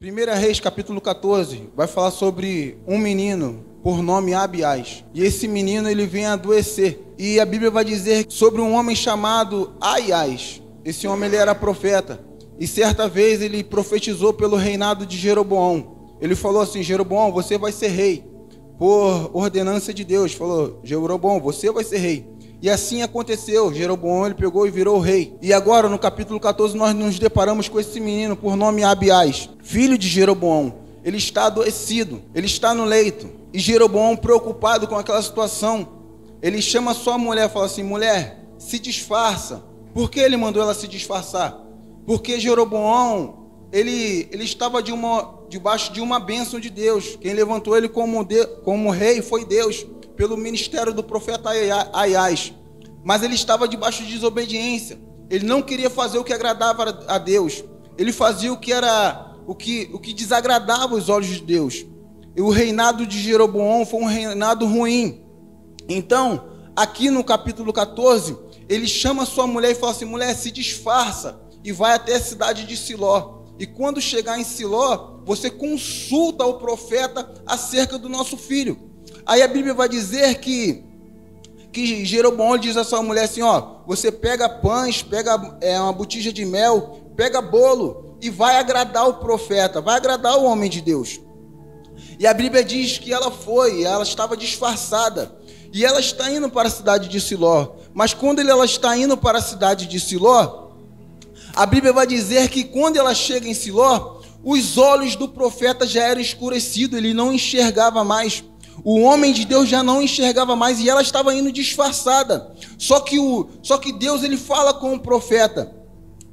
1 Reis, capítulo 14, vai falar sobre um menino por nome Abiás. E esse menino, ele vem adoecer. E a Bíblia vai dizer sobre um homem chamado Aias. Esse homem, ele era profeta. E certa vez ele profetizou pelo reinado de Jeroboão. Ele falou assim: Jeroboão, você vai ser rei. Por ordenança de Deus. Falou: Jeroboão, você vai ser rei. E assim aconteceu. Jeroboão, ele pegou e virou rei. E agora, no capítulo 14, nós nos deparamos com esse menino por nome Abiás, filho de Jeroboão. Ele está adoecido, ele está no leito. E Jeroboão, preocupado com aquela situação, ele chama sua mulher e fala assim: mulher, se disfarça. Por que ele mandou ela se disfarçar? Porque Jeroboão, ele estava debaixo de uma bênção de Deus. Quem levantou ele como rei foi Deus, pelo ministério do profeta Aias. Mas ele estava debaixo de desobediência. Ele não queria fazer o que agradava a Deus. Ele fazia o que desagradava os olhos de Deus. E o reinado de Jeroboão foi um reinado ruim. Então, aqui no capítulo 14, ele chama sua mulher e fala assim: mulher, se disfarça e vai até a cidade de Siló. E quando chegar em Siló, você consulta o profeta acerca do nosso filho. Aí a Bíblia vai dizer que Jeroboão diz a sua mulher assim: ó, você pega pães, pega uma botija de mel, pega bolo e vai agradar o profeta, vai agradar o homem de Deus. E a Bíblia diz que ela foi, ela estava disfarçada, e ela está indo para a cidade de Siló. Mas quando ela está indo para a cidade de Siló, a Bíblia vai dizer que quando ela chega em Siló, os olhos do profeta já eram escurecidos, ele não enxergava mais. O homem de Deus já não enxergava mais e ela estava indo disfarçada. Só que Deus, ele fala com o profeta.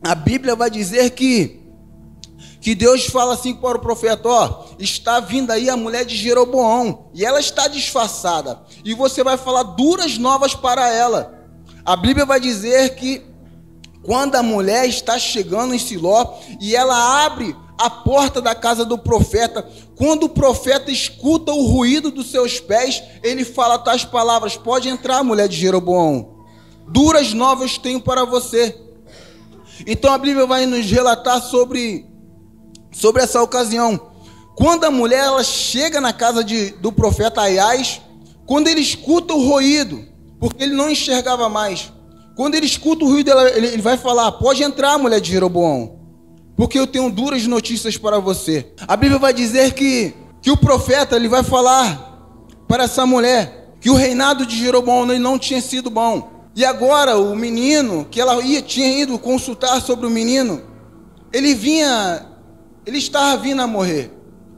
A Bíblia vai dizer que Deus fala assim para o profeta: ó, está vindo aí a mulher de Jeroboão e ela está disfarçada. E você vai falar duras novas para ela. A Bíblia vai dizer que quando a mulher está chegando em Siló e ela abre a porta da casa do profeta, quando o profeta escuta o ruído dos seus pés, ele fala tais palavras: pode entrar, mulher de Jeroboão, duras novas tenho para você. Então a Bíblia vai nos relatar sobre essa ocasião. Quando a mulher ela chega na casa do profeta Aias, quando ele escuta o ruído, porque ele não enxergava mais, quando ele escuta o ruído, ele vai falar: pode entrar, mulher de Jeroboão, porque eu tenho duras notícias para você. A Bíblia vai dizer que o profeta, ele vai falar para essa mulher que o reinado de Jeroboão não tinha sido bom. E agora o menino, que ela tinha ido consultar sobre o menino, ele estava vindo a morrer,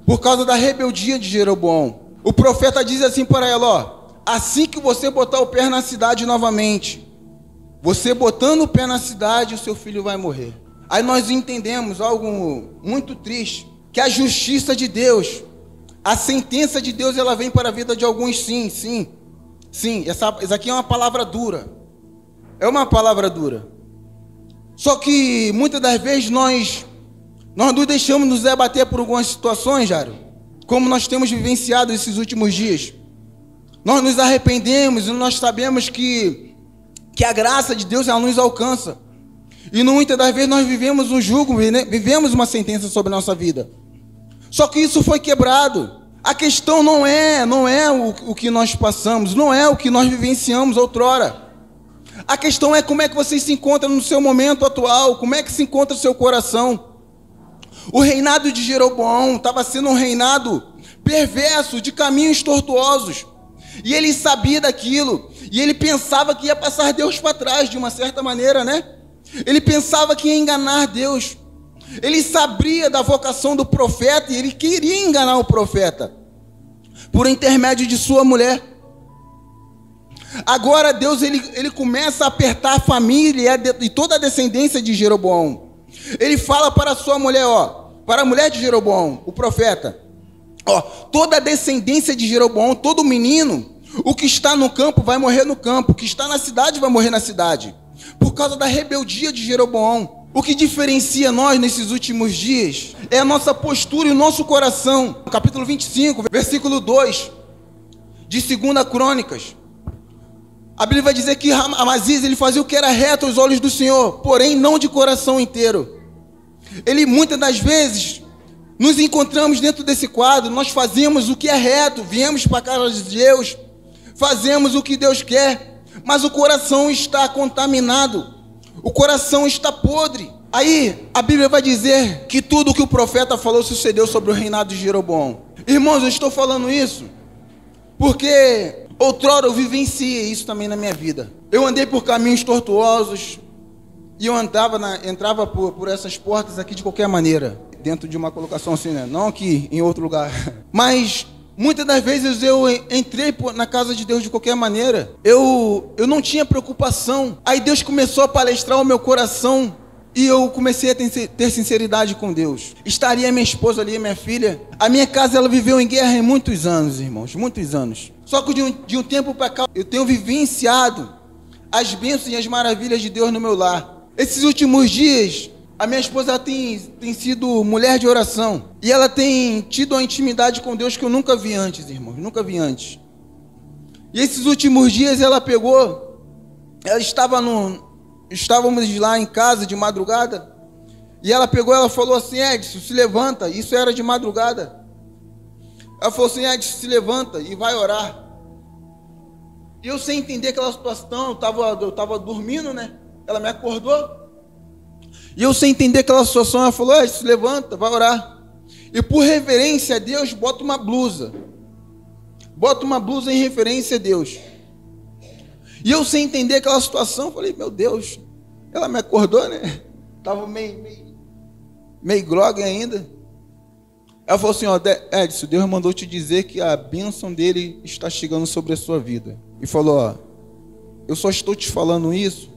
por causa da rebeldia de Jeroboão. O profeta diz assim para ela: ó, assim que você botar o pé na cidade novamente, você botando o pé na cidade, o seu filho vai morrer. Aí nós entendemos algo muito triste, que a justiça de Deus, a sentença de Deus, ela vem para a vida de alguns, sim. Essa aqui é uma palavra dura. É uma palavra dura. Só que muitas das vezes nós nos deixamos nos abater por algumas situações, Jário, como nós temos vivenciado esses últimos dias. Nós nos arrependemos e nós sabemos que a graça de Deus, ela nos alcança. E muitas das vezes nós vivemos um jugo, vivemos uma sentença sobre a nossa vida. Só que isso foi quebrado. A questão não é o que nós passamos, não é o que nós vivenciamos outrora. A questão é como é que você se encontra no seu momento atual, como é que se encontra o seu coração. O reinado de Jeroboão estava sendo um reinado perverso, de caminhos tortuosos. E ele sabia daquilo, e ele pensava que ia passar Deus para trás de uma certa maneira, né? Ele pensava que ia enganar Deus. Ele sabia da vocação do profeta e ele queria enganar o profeta por intermédio de sua mulher. Agora Deus ele começa a apertar a família e toda a descendência de Jeroboão. Ele fala para a sua mulher, ó, para a mulher de Jeroboão, o profeta: ó, toda a descendência de Jeroboão, todo menino, o que está no campo vai morrer no campo, o que está na cidade vai morrer na cidade, por causa da rebeldia de Jeroboão. O que diferencia nós nesses últimos dias é a nossa postura e o nosso coração. Capítulo 25, versículo 2 de 2 Crônicas. A Bíblia vai dizer que Amazias, ele fazia o que era reto aos olhos do Senhor, porém não de coração inteiro. Ele muitas das vezes nos encontramos dentro desse quadro, nós fazemos o que é reto, viemos para a casa de Deus, fazemos o que Deus quer, mas o coração está contaminado, o coração está podre. Aí a Bíblia vai dizer que tudo o que o profeta falou sucedeu sobre o reinado de Jeroboão. Irmãos, eu estou falando isso porque outrora eu vivenciei isso também na minha vida. Eu andei por caminhos tortuosos e eu entrava por essas portas aqui de qualquer maneira, dentro de uma colocação assim, né? Não aqui, em outro lugar. Mas muitas das vezes eu entrei na casa de Deus de qualquer maneira. Eu não tinha preocupação. Aí Deus começou a palestrar o meu coração e eu comecei a ter sinceridade com Deus. Estaria minha esposa ali, minha filha. A minha casa, ela viveu em guerra em muitos anos, irmãos, muitos anos. Só que de um tempo para cá, eu tenho vivenciado as bênçãos e as maravilhas de Deus no meu lar. Esses últimos dias, a minha esposa tem sido mulher de oração. E ela tem tido uma intimidade com Deus que eu nunca vi antes, irmãos. Nunca vi antes. E esses últimos dias ela estávamos lá em casa de madrugada. E ela falou assim: Edson, se levanta. Isso era de madrugada. Ela falou assim: Edson, se levanta e vai orar. E eu sem entender aquela situação, eu estava dormindo, né? Ela me acordou. E eu sem entender aquela situação, ela falou: Edson, se levanta, vai orar. E por reverência a Deus, bota uma blusa. Bota uma blusa em referência a Deus. E eu sem entender aquela situação, falei: meu Deus, ela me acordou, né? Estava meio grogue ainda. Ela falou assim: ó, Edson, Deus mandou te dizer que a bênção dele está chegando sobre a sua vida. E falou: ó, eu só estou te falando isso,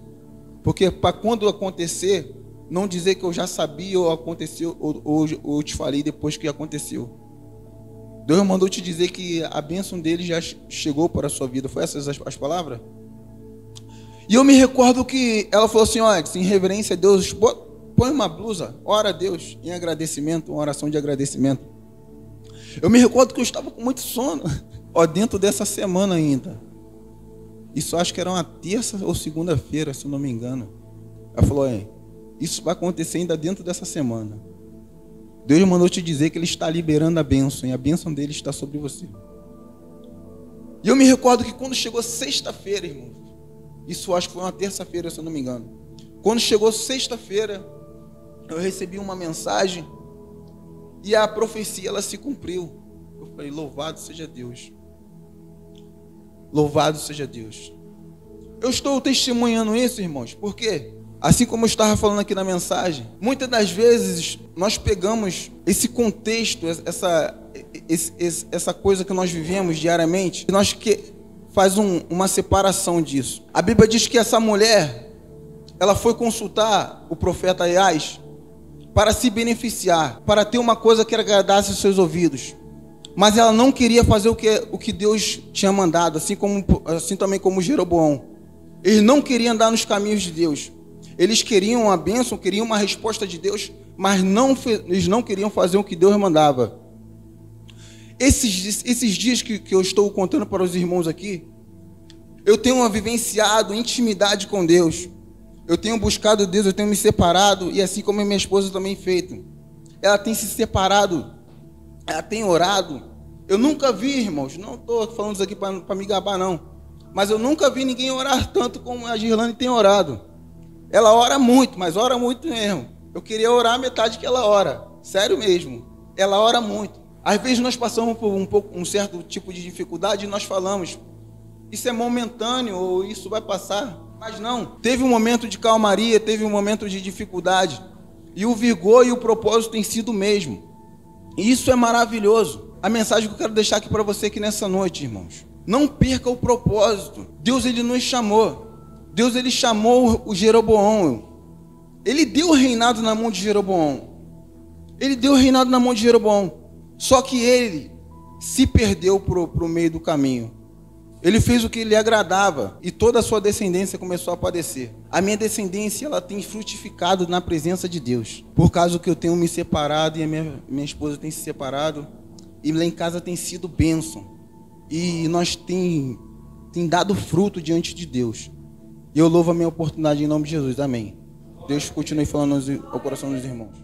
porque para quando acontecer, não dizer que eu já sabia ou aconteceu, ou te falei depois que aconteceu. Deus mandou te dizer que a bênção dele já chegou para a sua vida. Foi essas as palavras? E eu me recordo que ela falou assim: ó, em reverência a Deus, põe uma blusa, ora a Deus em agradecimento, uma oração de agradecimento. Eu me recordo que eu estava com muito sono, ó, dentro dessa semana ainda. Isso acho que era uma terça ou segunda-feira, se eu não me engano. Ela falou: isso vai acontecer ainda dentro dessa semana. Deus mandou te dizer que Ele está liberando a bênção, e a bênção dele está sobre você. E eu me recordo que quando chegou sexta-feira, irmão, isso acho que foi uma terça-feira, se eu não me engano. Quando chegou sexta-feira, eu recebi uma mensagem e a profecia, ela se cumpriu. Eu falei: louvado seja Deus. Louvado seja Deus. Eu estou testemunhando isso, irmãos, porque assim como eu estava falando aqui na mensagem, muitas das vezes nós pegamos esse contexto, essa coisa que nós vivemos diariamente, e nós faz uma separação disso. A Bíblia diz que essa mulher, ela foi consultar o profeta Aias para se beneficiar, para ter uma coisa que agradasse os seus ouvidos. Mas ela não queria fazer o que Deus tinha mandado, assim também como Jeroboão. Eles não queriam andar nos caminhos de Deus. Eles queriam a bênção, queriam uma resposta de Deus, mas eles não queriam fazer o que Deus mandava. Esses dias que eu estou contando para os irmãos aqui, eu tenho vivenciado intimidade com Deus. Eu tenho buscado Deus, eu tenho me separado, e assim como a minha esposa também feito. Ela tem se separado, ela tem orado. Eu nunca vi, irmãos, não estou falando isso aqui para me gabar, não, mas eu nunca vi ninguém orar tanto como a Girlane tem orado. Ela ora muito, mas ora muito mesmo. Eu queria orar a metade que ela ora, sério mesmo. Ela ora muito. Às vezes nós passamos por um certo tipo de dificuldade e nós falamos: isso é momentâneo ou isso vai passar. Mas não, teve um momento de calmaria, teve um momento de dificuldade. E o vigor e o propósito têm sido o mesmo. E isso é maravilhoso. A mensagem que eu quero deixar aqui para você aqui nessa noite, irmãos: não perca o propósito. Deus, Ele nos chamou. Deus, Ele chamou o Jeroboão. Ele deu o reinado na mão de Jeroboão. Ele deu o reinado na mão de Jeroboão. Só que ele se perdeu pro meio do caminho. Ele fez o que lhe agradava e toda a sua descendência começou a padecer. A minha descendência, ela tem frutificado na presença de Deus. Por causa que eu tenho me separado e a minha esposa tem se separado. E lá em casa tem sido bênção. E nós tem dado fruto diante de Deus. E eu louvo a minha oportunidade em nome de Jesus. Amém. Deus continue falando ao coração dos irmãos.